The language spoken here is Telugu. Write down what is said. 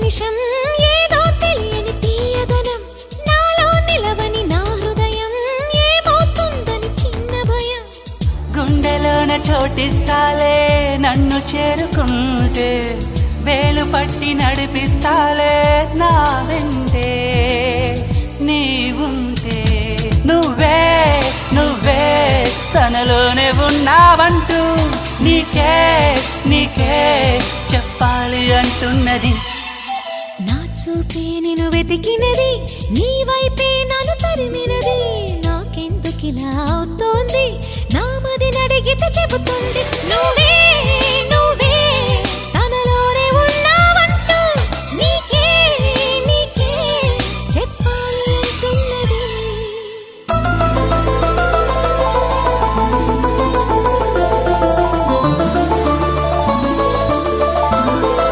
నిమిషం ఏదో తెలియని తీయదనం నాలో నిలవని నా హృదయం ఏమవుతుందని చిన్న భయం గుండెలోన చోటిస్తాలే నన్ను చేరుకుంటే వేలు పట్టి నడిపిస్తాలే నా వెంటే నీవుంటే నువ్వే నువ్వే తనలోనే ఉన్నావంటూ నీకే నీకే చెప్పాలి అంటున్నది నా చూపే నిన్ను వెతికినది నీ వైపే నన్ను తరిమినది నాకెందుకిలా అవుతోంది నా మది నడిగితే చెబుతుంది నువ్వే